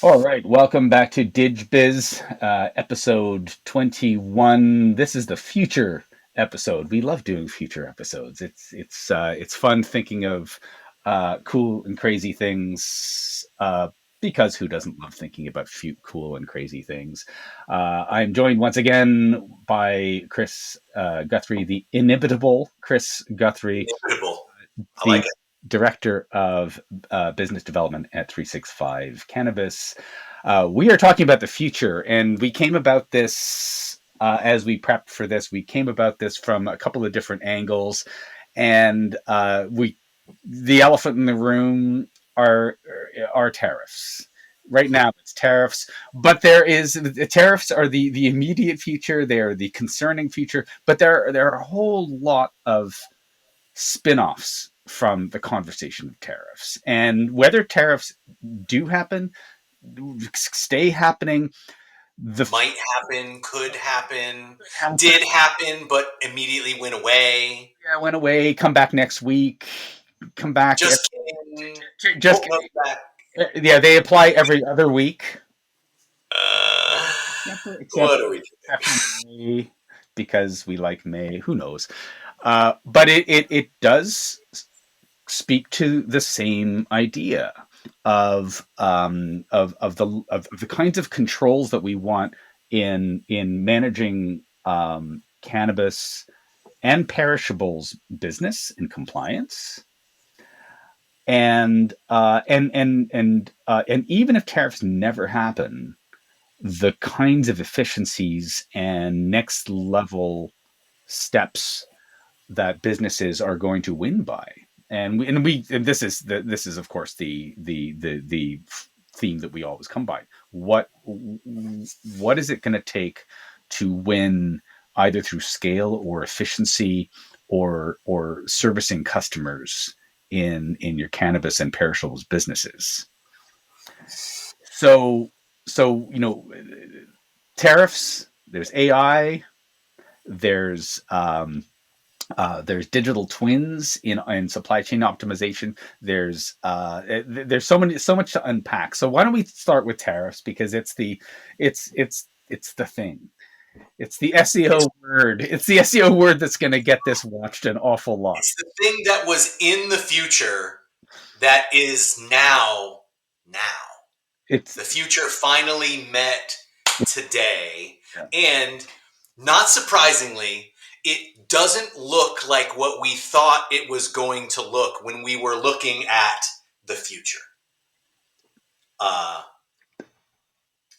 All right, welcome back to digBiz, episode 21. This is the future episode. We love doing future episodes. It's fun thinking of cool and crazy things. Because who doesn't love thinking about cool and crazy things? I'm joined once again by Chris Guthrie, the inimitable Chris Guthrie, Inevitable. I like the it. director of business development at 365 Cannabis. We are talking about the future, and we came about this as we prepped for this. We came about this from a couple of different angles, and the elephant in the room are are tariffs. Right now, it's tariffs, but the tariffs are the immediate future. They are the concerning future, but there are a whole lot of spin-offs from the conversation of tariffs, and whether tariffs do happen, stay happening, the Might happen, could happen, did happen, but immediately went away. yeah, went away, come back next week, come back Just kidding. just Oh, no, back. yeah, they apply every other week, Uh, except what are we for May, because we like May. Who knows? But it does speak to the same idea of the kinds of controls that we want in managing cannabis and perishables business and compliance. And even if tariffs never happen, the kinds of efficiencies and next level steps that businesses are going to win by. And this is of course the theme that we always come by. What is it going to take to win, either through scale or efficiency, or servicing customers in your cannabis and perishables businesses? So so tariffs. There's AI. There's there's digital twins in supply chain optimization. There's so much to unpack. So why don't we start with tariffs, because it's the thing. It's the it's, SEO word. It's the SEO word that's going to get this watched an awful lot. it's the thing that was in the future that is now. It's The future finally met today. yeah. And not surprisingly, it doesn't look like what we thought it was going to look when we were looking at the future. Uh,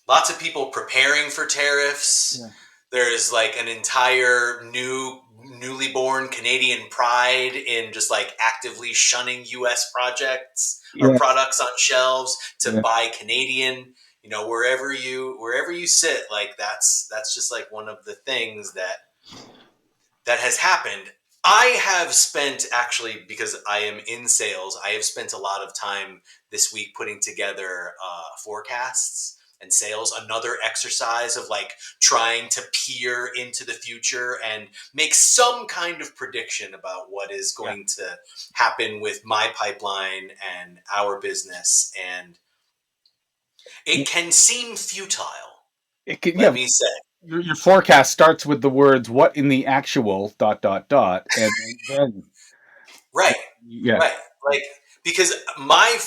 Lots of people preparing for tariffs. Yeah. There's like an entire newly born Canadian pride in just like actively shunning US projects or Yeah. products on shelves to Yeah. buy Canadian. Wherever you sit, like that's just like one of the things that has happened. I have spent, actually, because I am in sales, I have spent a lot of time this week putting together forecasts and sales, another exercise of like trying to peer into the future and make some kind of prediction about what is Yeah. going to happen with my pipeline and our business. And it can seem futile, let Yeah. me say. Your forecast starts with the words "what in the actual dot dot dot," and then Right. yeah. Right. Like, because my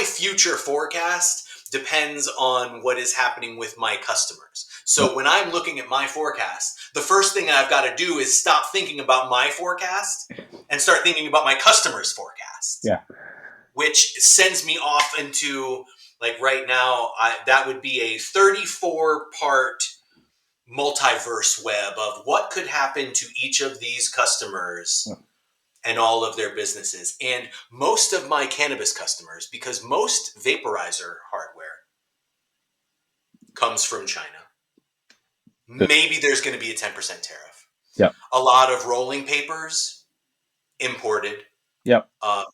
future forecast depends on what is happening with my customers. Yeah. So when I'm looking at my forecast, the first thing I've got to do is stop thinking about my forecast and start thinking about my customers' forecast, Yeah. which sends me off into, like, right now, that would be a 34 part multiverse web of what could happen to each of these customers and all of their businesses. And most of my cannabis customers, because most vaporizer hardware comes from China, Good. maybe there's going to be a 10% tariff. Yep. A lot of rolling papers, imported. Yep. Uh,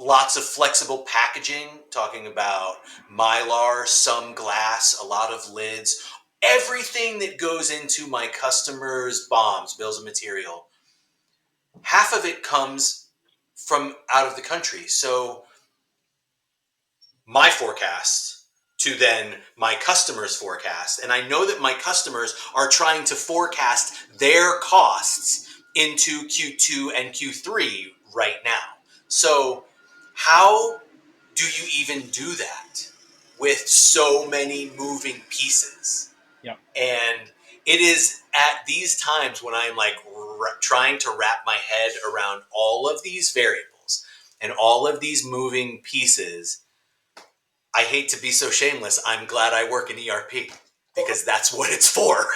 Lots of flexible packaging, talking about mylar, some glass, a lot of lids. Everything that goes into my customers' bombs, bills of material, half of it comes from out of the country. So my forecast to then my customers' forecast. And I know that my customers are trying to forecast their costs into Q2 and Q3 right now. So, how do you even do that with so many moving pieces? Yeah. And it is at these times when I'm like trying to wrap my head around all of these variables and all of these moving pieces. I hate to be so shameless. I'm glad I work in ERP because that's what it's for.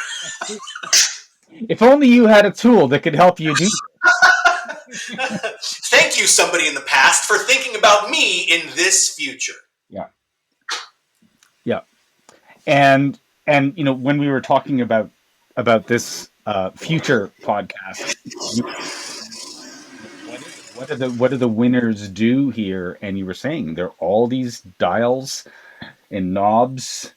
If only you had a tool that could help you do Thank you, somebody in the past, for thinking about me in this future. Yeah. Yeah. And when we were talking about this future podcast, you what is it? What do the winners do here? And you were saying there are all these dials and knobs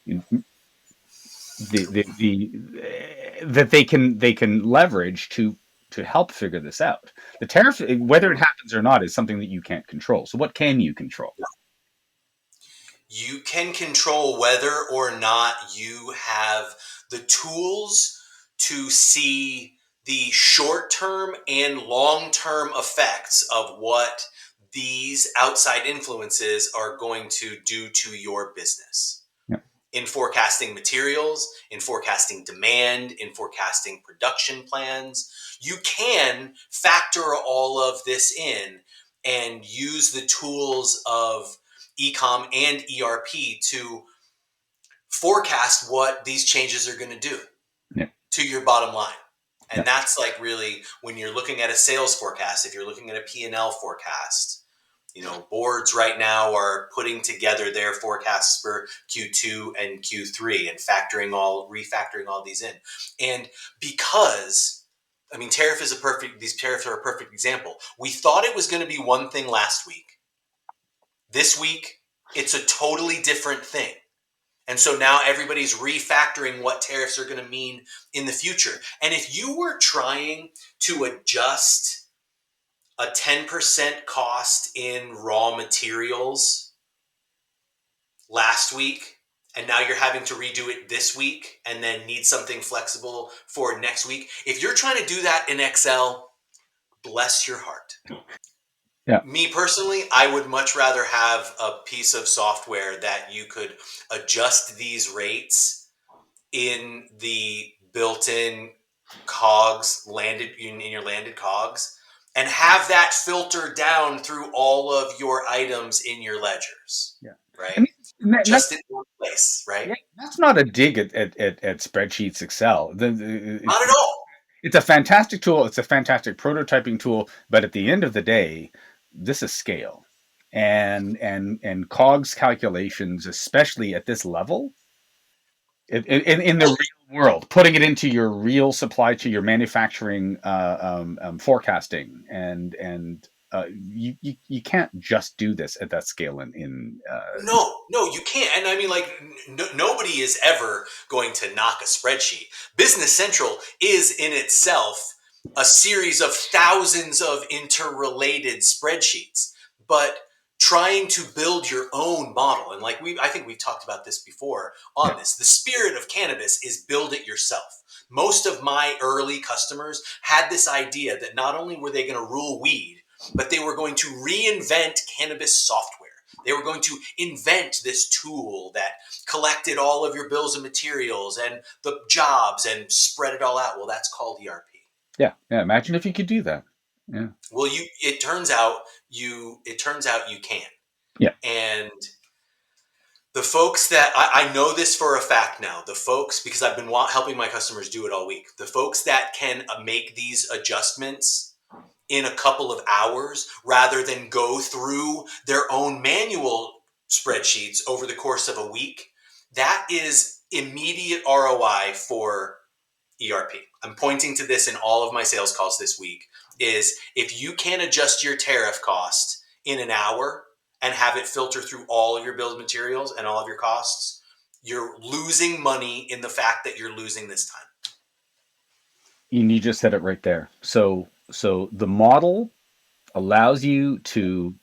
that they can leverage to help figure this out. The tariff, whether it happens or not, is something that you can't control. So what can you control? You can control whether or not you have the tools to see the short term and long term effects of what these outside influences are going to do to your business Yeah. in forecasting materials, in forecasting demand, in forecasting production plans. You can factor all of this in and use the tools of ecom and ERP to forecast what these changes are going to do Yeah. to your bottom line. Yeah. And that's like really when you're looking at a sales forecast, if you're looking at a P&L forecast, boards right now are putting together their forecasts for Q2 and Q3 and refactoring all these in. And because these tariffs are a perfect example. We thought it was going to be one thing last week. This week, it's a totally different thing. And so now everybody's refactoring what tariffs are going to mean in the future. And if you were trying to adjust a 10% cost in raw materials last week, and now you're having to redo it this week and then need something flexible for next week, if you're trying to do that in Excel, bless your heart. Yeah. Me personally, I would much rather have a piece of software that you could adjust these rates in the built-in cogs landed in your landed cogs and have that filter down through all of your items in your ledgers, Yeah. right? And, and Just in one place, right? yeah, that's not a dig at spreadsheets Excel. Not at all. It's a fantastic tool. It's a fantastic prototyping tool. But at the end of the day, this is scale, and COGS calculations, especially at this level, in the Well, real world, putting it into your real supply to your manufacturing forecasting, and you can't just do this at that scale no, you can't. And I mean, like, nobody is ever going to knock a spreadsheet. Business Central is in itself a series of thousands of interrelated spreadsheets. But trying to build your own model, and I think we've talked about this before yeah. on this. The spirit of cannabis is build it yourself. Most of my early customers had this idea that not only were they going to rule weed, but they were going to reinvent cannabis software. They were going to invent this tool that collected all of your bills of materials and the jobs and spread it all out. Well, that's called ERP. Yeah, yeah. Imagine if you could do that. Yeah, Well, it turns out you can. yeah, And the folks that I know this for a fact now, the folks, because I've been helping my customers do it all week, the folks that can make these adjustments in a couple of hours rather than go through their own manual spreadsheets over the course of a week, that is immediate ROI for ERP. I'm pointing to this in all of my sales calls this week is if you can adjust your tariff cost in an hour and have it filter through all of your bill of materials and all of your costs, you're losing money in the fact that you're losing this time. you just said it right there. So the model allows you to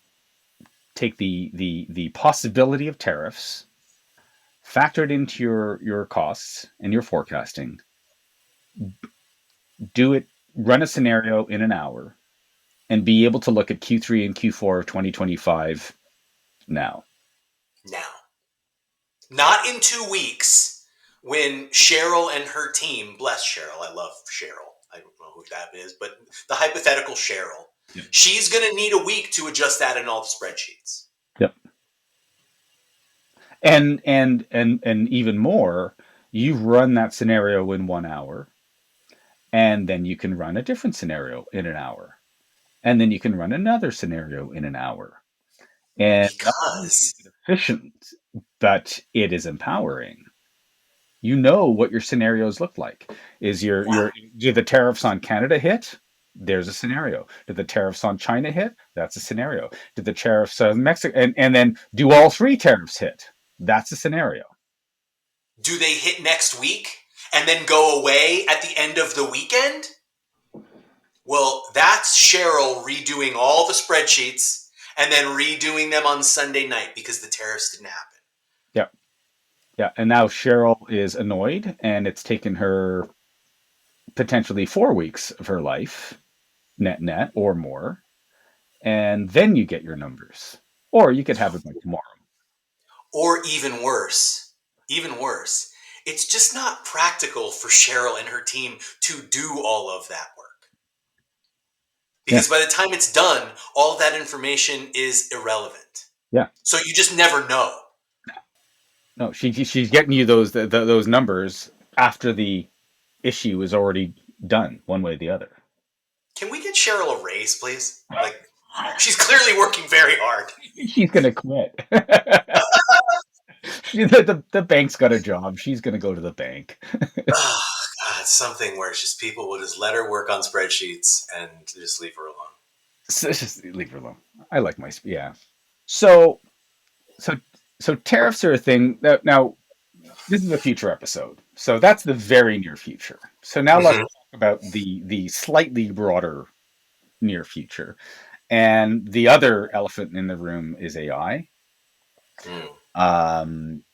take the possibility of tariffs factor it into your costs and your forecasting, do it, run a scenario in an hour, and be able to look at Q3 and Q4 of 2025 now. Now, not in 2 weeks when Cheryl and her team, bless Cheryl, I love Cheryl. I don't know who that is, but the hypothetical Cheryl, Yep. she's going to need a week to adjust that in all the spreadsheets. Yep. And even more, you run that scenario in 1 hour, and then you can run a different scenario in an hour, and then you can run another scenario in an hour. And not only is Because it efficient, but it is empowering. You know what your scenarios look like. Is yeah, your do the tariffs on Canada hit? There's a scenario. Did the tariffs on China hit? That's a scenario. Did the tariffs on Mexico, and then do all three tariffs hit? That's a scenario. do they hit next week and then go away at the end of the weekend? Well, that's Cheryl redoing all the spreadsheets and then redoing them on Sunday night because the tariffs didn't happen. Yeah. Yeah. And now Cheryl is annoyed, and it's taken her potentially 4 weeks of her life, net or more. And then you get your numbers. Or you could have it by tomorrow. Or even worse, it's just not practical for Cheryl and her team to do all of that work. Yeah. Because by the time it's done, all of that information is irrelevant. Yeah. So you just never know. No, she's getting you those numbers after the issue is already done, one way or the other. Can we get Cheryl a raise, please? Like, she's clearly working very hard. She's gonna quit. The bank's got a job. She's gonna go to the bank. Oh, God, it's something where it's just people will just let her work on spreadsheets and just leave her alone. So just leave her alone. I like my yeah. So so so tariffs are a thing. Now this is a future episode, so that's the very near future. So now let's Mm-hmm. talk about the slightly broader near future. And the other elephant in the room is AI. Mm. Um,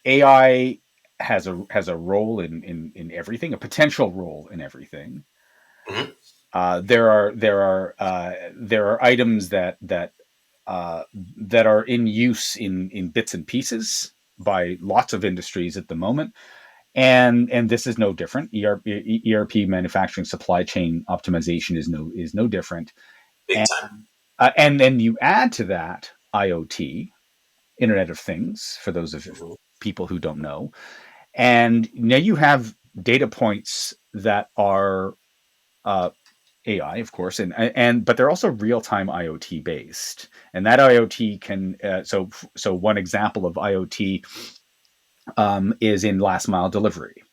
AI has a role in everything, a potential role in everything. Mm-hmm. There are items that are in use in bits and pieces by lots of industries at the moment, and this is no different. ERP, manufacturing, supply chain optimization is no different. Big And time. and then you add to that IoT, Internet of Things, for those of Mm-hmm. people who don't know. And now you have data points that are uh, AI, of course, and but they're also real time IoT based, and that IoT can so one example of IoT is in last mile delivery,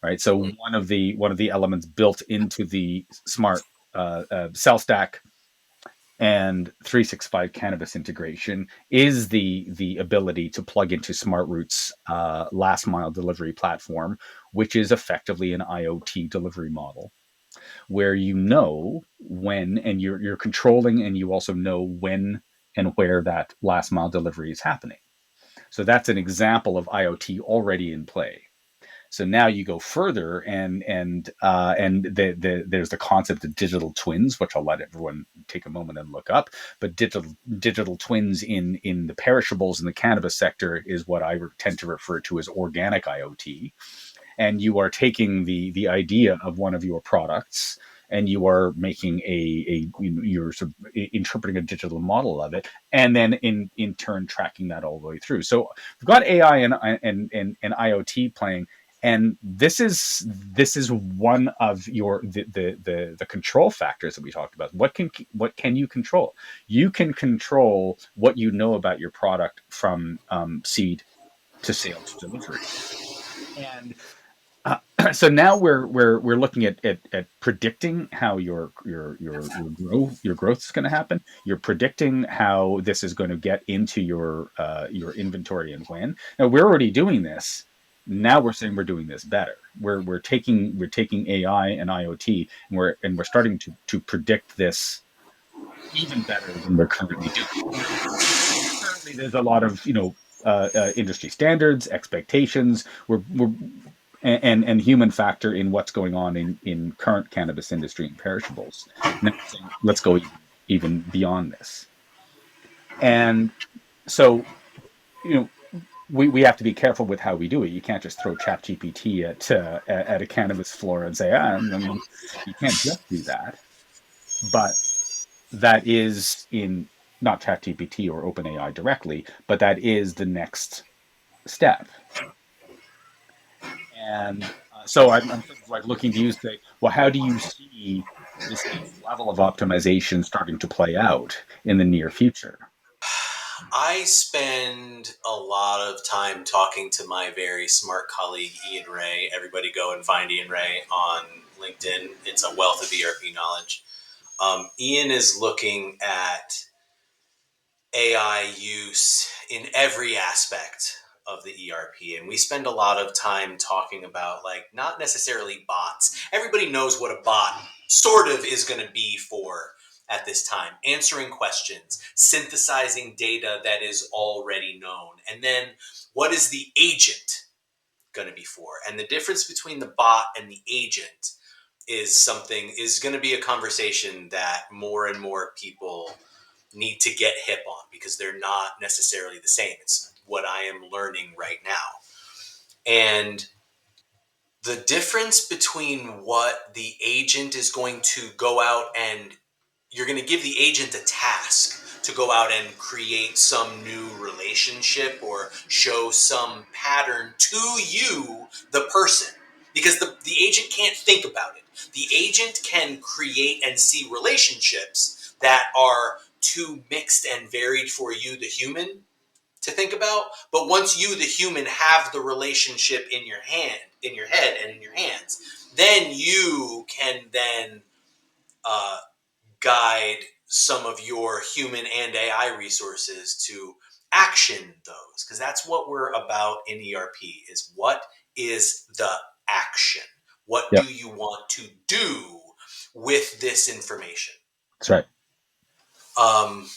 right? So one of the elements built into the smart cell stack and 365 cannabis integration is the ability to plug into SmartRoot's last mile delivery platform, which is effectively an IoT delivery model where you know when, and you're controlling, and you also know when and where that last mile delivery is happening. So that's an example of IoT already in play. So now you go further, and there's the concept of digital twins, which I'll let everyone take a moment and look up. But digital twins in the perishables in the cannabis sector is what I tend to refer to as organic IoT. And you are taking the idea of one of your products, and you are making you're sort of interpreting a digital model of it, and then in turn tracking that all the way through. So we've got AI and IoT playing, and this is one of the control factors that we talked about. What can you control? You can control what you know about your product from seed to sale to delivery. And so now we're looking at predicting how your growth is going to happen. You're predicting how this is going to get into your inventory and when. Now we're already doing this. Now we're saying we're doing this better. We're taking AI and IoT, and we're starting to predict this even better than we're currently doing. Now, currently there's a lot of industry standards, expectations, and human factor in what's going on in current cannabis industry and perishables. Now we're saying, let's go even beyond this. And so, you know, we have to be careful with how we do it. You can't just throw chat GPT at a cannabis floor and say, you can't just do that. But that is in not chat GPT or OpenAI directly, but that is the next step. And so I'm sort of like looking to you say, well, how do you see this next level of optimization starting to play out in the near future? I spend a lot of time talking to my very smart colleague Ian Ray. Everybody go and find Ian Ray on LinkedIn. It's a wealth of ERP knowledge. Ian is looking at AI use in every aspect of the ERP. And we spend a lot of time talking about, like, not necessarily bots. Everybody knows what a bot sort of is going to be for at this time: answering questions, synthesizing data that is already known. And then what is the agent going to be for? And the difference between the bot and the agent is going to be a conversation that more and more people need to get hip on, because they're not necessarily the same. It's what I am learning right now. And the difference between what the agent is going to go out and you're going to give the agent a task to go out and create some new relationship or show some pattern to you, the person, because the agent can't think about it. The agent can create and see relationships that are too mixed and varied for you, the human, to think about. But once you, the human, have the relationship in your hand, in your head, and in your hands, then you can then uh, guide some of your human and AI resources to action those, because that's what we're about in ERP: is what is the action? What do Yep, you want to do with this information? that's right. Um,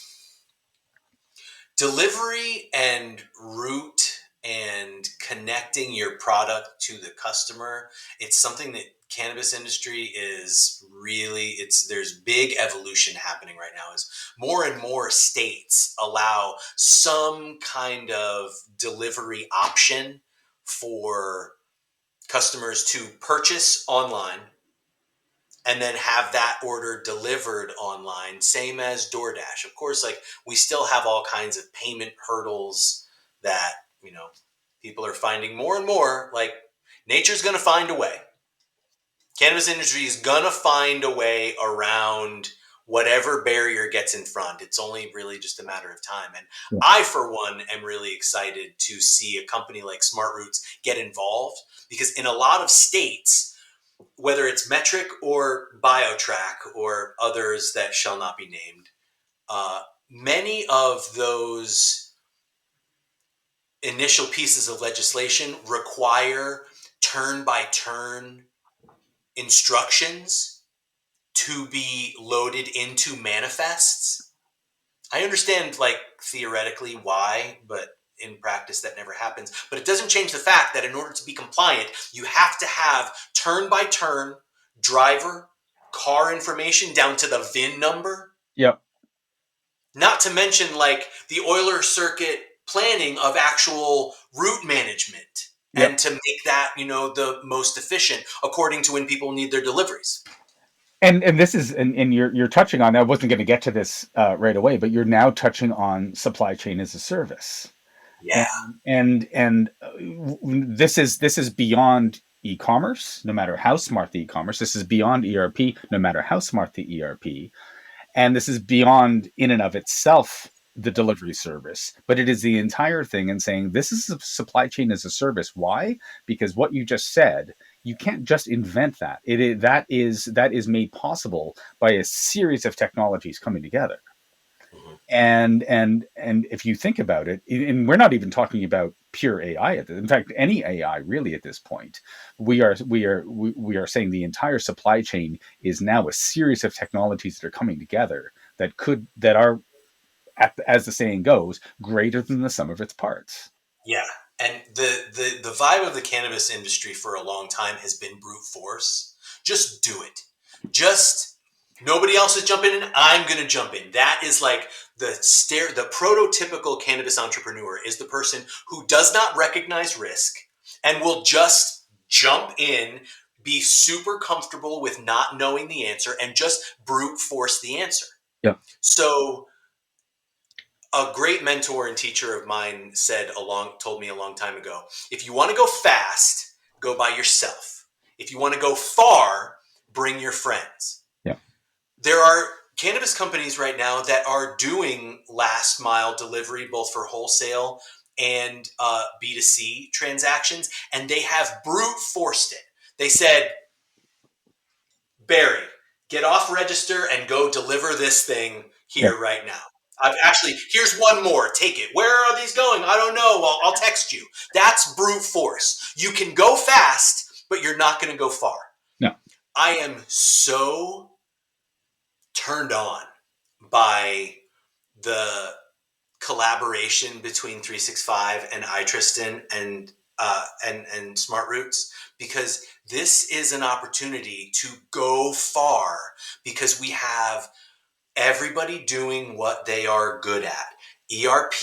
Delivery and route and connecting your product to the customer, it's something that cannabis industry is really, it's there's big evolution happening right now, as more and more states allow some kind of delivery option for customers to purchase online and then have that order delivered online, same as DoorDash. Of course, like, we still have all kinds of payment hurdles that, you know, people are finding more and more. Like, nature's going to find a way. Cannabis industry is going to find a way around whatever barrier gets in front. It's only really just a matter of time. And Yeah. I, for one, am really excited to see a company like Smart Roots get involved, because in a lot of states, whether it's Metric or BioTrack or others that shall not be named, many of those initial pieces of legislation require turn by turn instructions to be loaded into manifests. I understand, like, theoretically why, but in practice that never happens. But it doesn't change the fact that in order to be compliant, you have to have turn by turn driver, car information down to the VIN number. Yep. Not to mention, like, the Euler circuit planning of actual route management, and Yep. to make that, the most efficient according to when people need their deliveries. And this is and you're touching on. I wasn't going to get to this right away, but you're now touching on supply chain as a service, Yeah. and this is beyond e-commerce. No matter how smart the e-commerce, this is beyond ERP. No matter how smart the ERP, and this is beyond in and of itself the delivery service, but it is the entire thing, and saying this is a supply chain as a service. Why? Because what you just said, you can't just invent that. That is made possible by a series of technologies coming together. Mhm. And if you think about it, and we're not even talking about pure AI in fact, any AI really at this point. We are saying the entire supply chain is now a series of technologies that are coming together that are, as the saying goes, greater than the sum of its parts. Yeah, and the vibe of the cannabis industry for a long time has been brute force. Just do it. Just nobody else is jumping in. I'm going to jump in. That is like the prototypical cannabis entrepreneur is the person who does not recognize risk and will just jump in, be super comfortable with not knowing the answer, and just brute force the answer. Yeah. So a great mentor and teacher of mine told me a long time ago, if you want to go fast, go by yourself. If you want to go far, bring your friends. Yeah. There are cannabis companies right now that are doing last mile delivery both for wholesale and B2C transactions, and they have brute forced it. They said, Barry, get off register and go deliver this thing Yeah. here right now. I've actually, here's one more. Take it. Where are these going? I don't know. I'll text you. That's brute force. You can go fast, but you're not going to go far. No. I am so turned on by the collaboration between 365 and iTristan and Smart Roots, because this is an opportunity to go far because we have everybody doing what they are good at: ERP,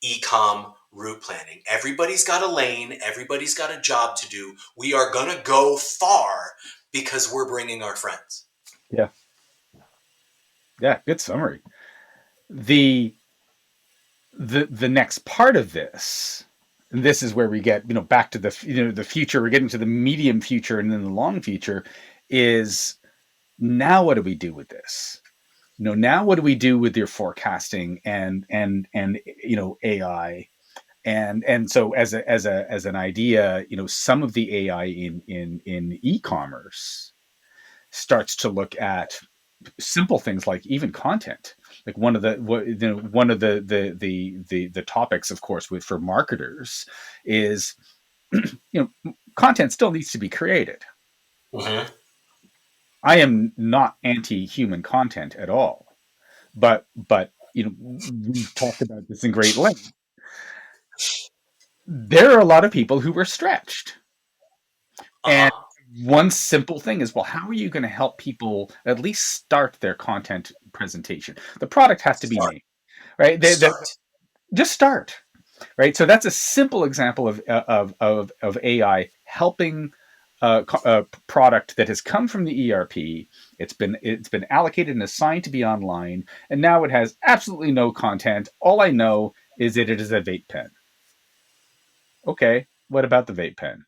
ecom, route planning. Everybody's got a lane, everybody's got a job to do. We are going to go far because we're bringing our friends. Yeah. Yeah. Good summary. The the next part of this, and this is where we get back to the future. We're getting to the medium future and then the long future. Is now what do we do with this? Now what do we do with your forecasting and AI and so as an idea, some of the AI in e-commerce starts to look at simple things like even content. Like one of the topics, of course, for marketers is content still needs to be created. Mm-hmm. I am not anti-human content at all, but we've talked about this in great length. There are a lot of people who were stretched. And Uh-huh. one simple thing is, well, how are you going to help people at least start their content presentation? The product has to be Start. made, right? Start. Just start, right? So that's a simple example of AI helping a product that has come from the ERP. It's been allocated and assigned to be online, and now it has absolutely no content. All I know is that it is a vape pen. Okay, what about the vape pen?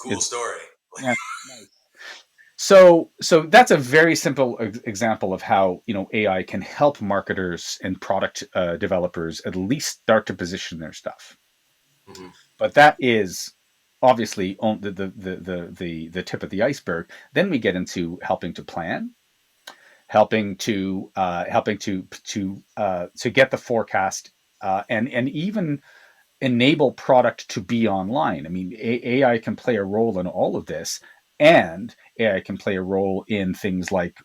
Cool Is story. yeah, nice. So that's a very simple example of how AI can help marketers and product developers at least start to position their stuff. Mm-hmm. But that is obviously the tip of the iceberg. Then we get into helping to plan, helping to get the forecast, and even enable product to be online. I mean, AI can play a role in all of this, and AI can play a role in things like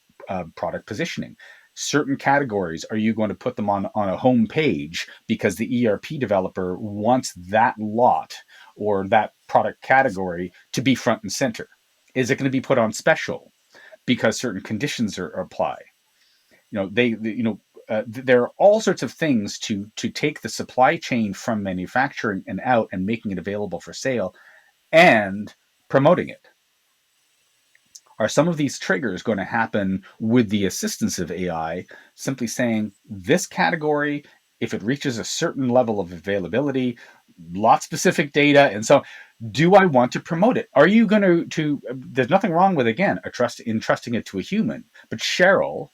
product positioning. Certain categories, are you going to put them on a home page because the ERP developer wants that lot or that product category to be front and center? Is it going to be put on special because certain conditions are apply? There are all sorts of things to take the supply chain from manufacturing and out and making it available for sale and promoting it. Are some of these triggers going to happen with the assistance of AI, simply saying this category, if it reaches a certain level of availability, lot specific data, and so do I want to promote it? Are you going to there's nothing wrong with, again, entrusting it to a human, but Cheryl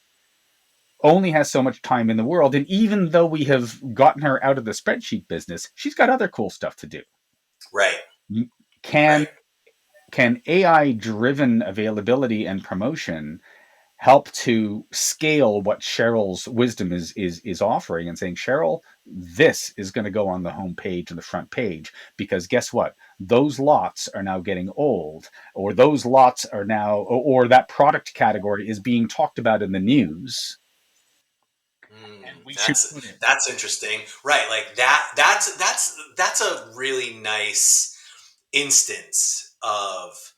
only has so much time in the world. And even though we have gotten her out of the spreadsheet business, she's got other cool stuff to do. Right. Can Right. can AI driven availability and promotion help to scale what Cheryl's wisdom is offering and saying, Cheryl, this is going to go on the home page and the front page because guess what? Those lots are now getting old, or those lots are now, or that product category is being talked about in the news. and we should That's put it. interesting, right? Like that's a really nice instance of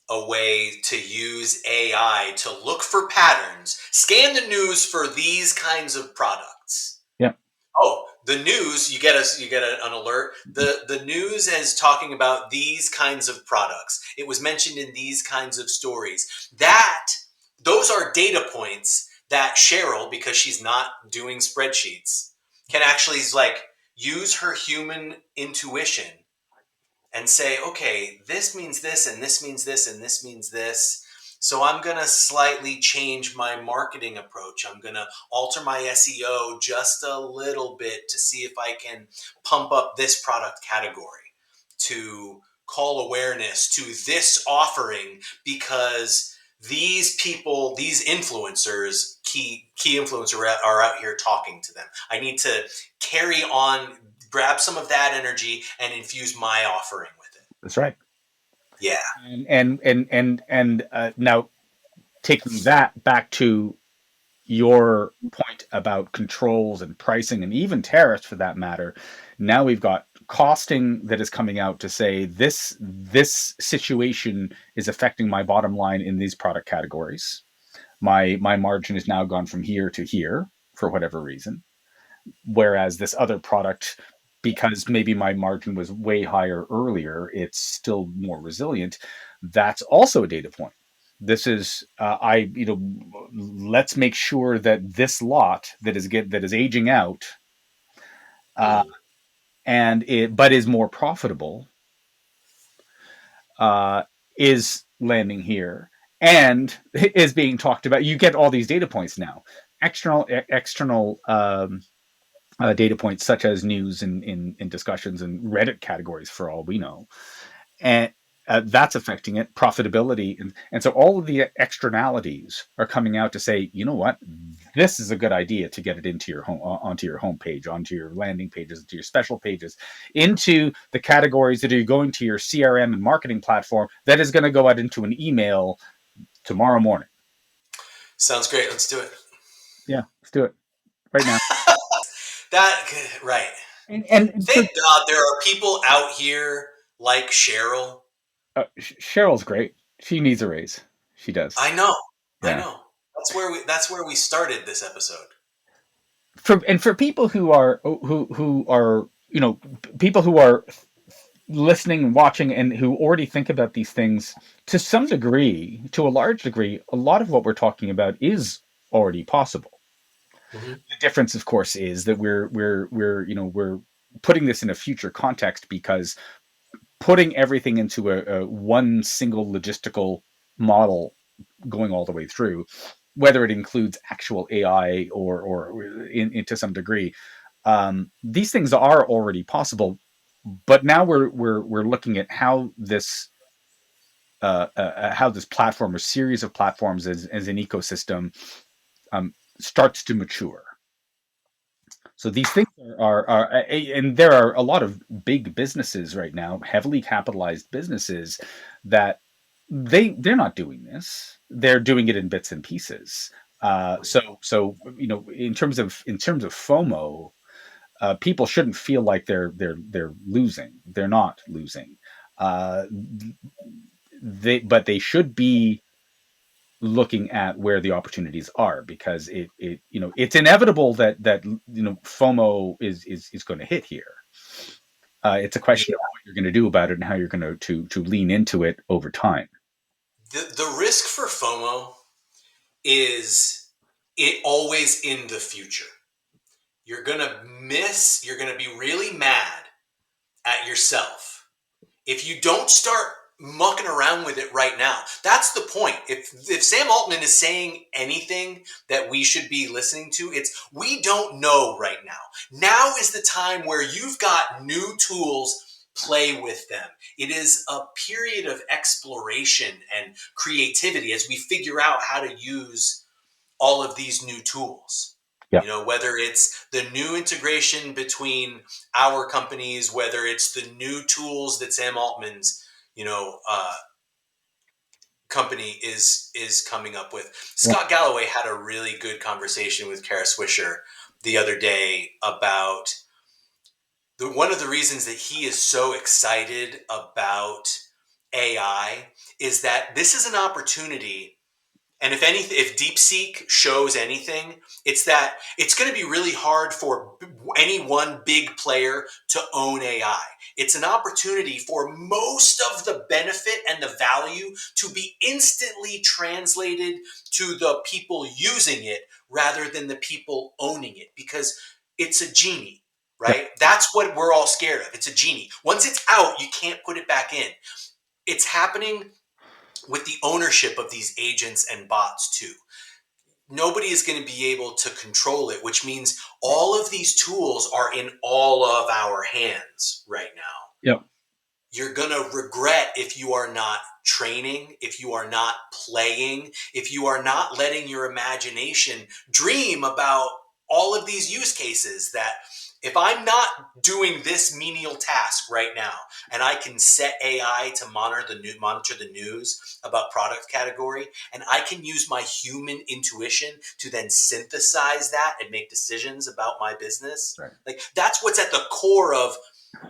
a way to use AI to look for patterns, scan the news for these kinds of products. Yeah. Oh, the news, you get an alert. The news is talking about these kinds of products. It was mentioned in these kinds of stories. Those are data points that Cheryl, because she's not doing spreadsheets, can actually like use her human intuition and say, okay, this means this, and this means this, and this means this. So I'm going to slightly change my marketing approach. I'm going to alter my SEO just a little bit to see if I can pump up this product category to call awareness to this offering because these people, these influencers, key influencers are out here talking to them. I need to carry on, grab some of that energy and infuse my offering with it. That's right. Yeah. And now taking that back to your point about controls and pricing and even tariffs for that matter, now we've got costing that is coming out to say this situation is affecting my bottom line in these product categories. My margin has now gone from here to here for whatever reason, whereas this other product, because maybe my margin was way higher earlier, it's still more resilient. That's also a data point. This is let's make sure that this lot that is aging out, uh, Hmm. and it but is more profitable, uh, is landing here and is being talked about. You get all these data points now, external data points such as news in discussions and Reddit categories, for all we know, and that's affecting it, profitability, and so all of the externalities are coming out to say, you know what, this is a good idea to get it into your home, onto your homepage, onto your landing pages, to your special pages, into the categories that are going to your CRM and marketing platform that is going to go out into an email tomorrow morning. Sounds great. Let's do it. Yeah, let's do it right now. That right. And for Thank God there are people out here like Cheryl. Cheryl's great. She needs a raise. She does. I know. I Yeah. know. That's where we started this episode. For people who are people who are listening and watching and who already think about these things to some degree, to a large degree, a lot of what we're talking about is already possible. Hmm. The difference, of course, is that we're putting this in a future context, because putting everything into a one single logistical model going all the way through, whether it includes actual AI into some degree, these things are already possible. But now we're looking at how this platform or series of platforms as an ecosystem starts to mature. So these things and there are a lot of big businesses right now, heavily capitalized businesses, that they're not doing this. They're doing it in bits and pieces. So in terms of FOMO, people shouldn't feel like they're losing. They're not losing. Uh, but they should be looking at where the opportunities are, because it's inevitable that FOMO is going to hit here. It's a Yeah. question of what you're going to do about it and how you're going to lean into it over time. The risk for FOMO is it always in the future. You're gonna be really mad at yourself if you don't start mucking around with it right now. That's the point. If Sam Altman is saying anything that we should be listening to, it's we don't know right now. Now is the time where you've got new tools. Play with them. It is a period of exploration and creativity as we figure out how to use all of these new tools. Yeah. You know, whether it's the new integration between our companies, whether it's the new tools that Sam Altman's, company is coming up with. Yeah. Scott Galloway had a really good conversation with Kara Swisher the other day about one of the reasons that he is so excited about AI is that this is an opportunity. And if anything, if DeepSeek shows anything, it's that it's going to be really hard for any one big player to own AI. It's an opportunity for most of the benefit and the value to be instantly translated to the people using it rather than the people owning it, because it's a genie, Yeah. right? That's what we're all scared of. It's a genie. Once it's out, you can't put it back in. It's happening with the ownership of these agents and bots too. Nobody is going to be able to control it, which means all of these tools are in all of our hands right now. Yep. You're going to regret if you are not training, if you are not playing, if you are not letting your imagination dream about all of these use cases. That if I'm not doing this menial task right now and I can set AI to monitor the news about product category, and I can use my human intuition to then synthesize that and make decisions about my business, Right. like that's what's at the core of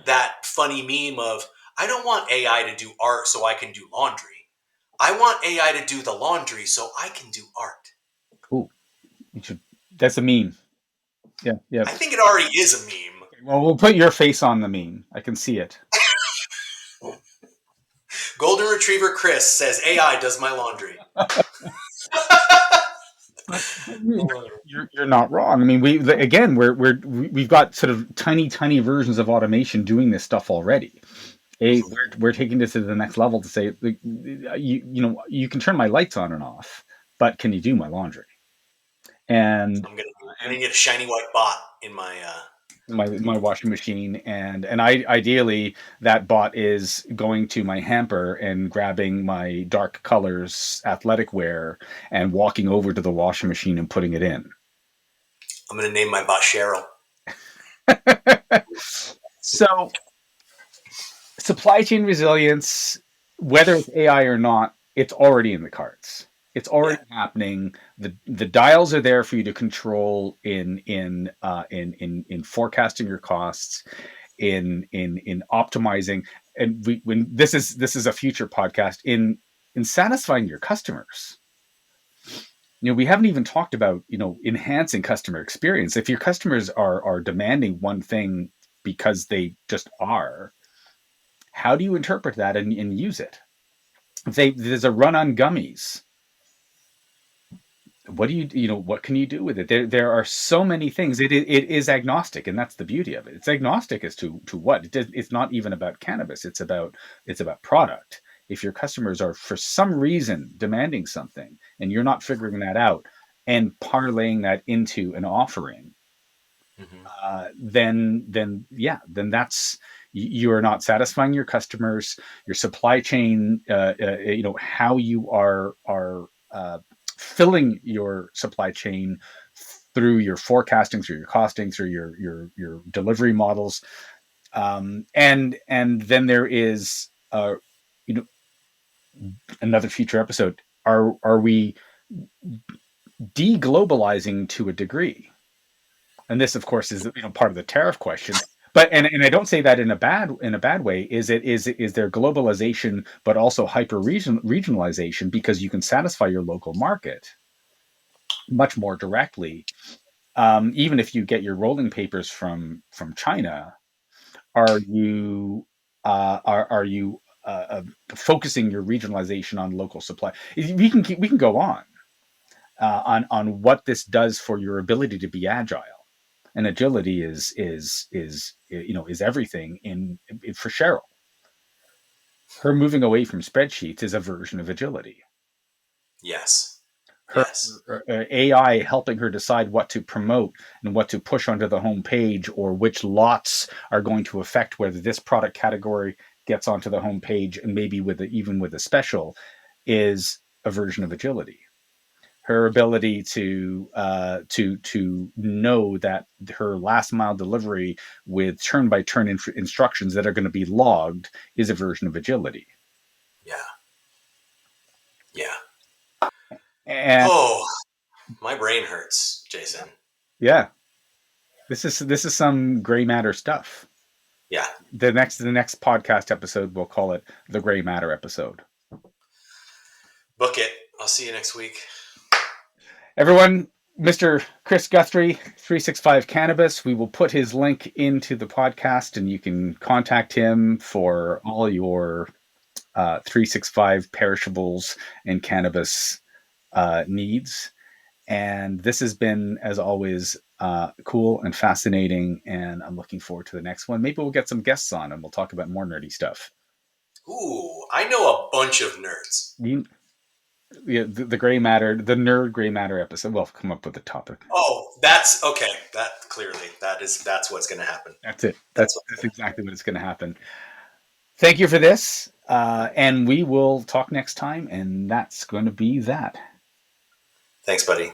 that funny meme of, I don't want AI to do art so I can do laundry. I want AI to do the laundry so I can do art. Ooh, you should. That's a meme. Yeah. Yeah. I think it already is a meme. Well, we'll put your face on the meme. I can see it. Golden Retriever Chris says AI does my laundry. But you're not wrong. I mean, we've got sort of tiny versions of automation doing this stuff already. We're taking this to the next level to say, like, you can turn my lights on and off, but can you do my laundry? And I'm gonna get a shiny white bot in my. my washing machine, and I ideally that bot is going to my hamper and grabbing my dark colors athletic wear and walking over to the washing machine and putting it in. I'm gonna name my bot Cheryl. So supply chain resilience, whether it's AI or not, it's already in the cards. It's Yeah. already happening. The dials are there for you to control in forecasting your costs, in optimizing. And when this is a future podcast in satisfying your customers. We haven't even talked about enhancing customer experience. If your customers are demanding one thing because they just are, how do you interpret that and use it? If there's a run on gummies, what do what can you do with it? There are so many things. It is agnostic, and that's the beauty of it. It's agnostic as to what. It's not even about cannabis. It's about product. If your customers are for some reason demanding something and you're not figuring that out and parlaying that into an offering, Mm-hmm. then that's, you are not satisfying your customers, your supply chain, how you are filling your supply chain through your forecasting, through your costing, through your delivery models, and then there is you know another future episode. Are we deglobalizing to a degree? And this, of course, is part of the tariff question. But and I don't say that in a bad way. Is there globalization, but also regionalization, because you can satisfy your local market much more directly. Even if you get your rolling papers from China, are you focusing your regionalization on local supply? We can go on what this does for your ability to be agile. And agility is everything for Cheryl. Her moving away from spreadsheets is a version of agility. Yes. Her Yes. AI helping her decide what to promote and what to push onto the home page, or which lots are going to affect whether this product category gets onto the home page, and maybe even with a special, is a version of agility. Her ability to know that her last mile delivery with turn by turn instructions that are going to be logged is a version of agility. Yeah. Yeah. And Oh, my brain hurts, Jason. yeah, This is some gray matter stuff. Yeah. The next podcast episode, we'll call it the gray matter episode. Book it. I'll see you next week. Everyone, Mr. Chris Guthrie, 365 Cannabis. We will put his link into the podcast, and you can contact him for all your 365 perishables and cannabis needs. And this has been, as always, cool and fascinating. And I'm looking forward to the next one. Maybe we'll get some guests on and we'll talk about more nerdy stuff. Ooh, I know a bunch of nerds. Yeah, the gray matter, the nerd gray matter episode. We'll come up with a topic. Oh, that's okay. That clearly that's what's going to happen. That's it. That's exactly what is going to happen. Thank you for this, and we will talk next time. And that's going to be that. Thanks, buddy.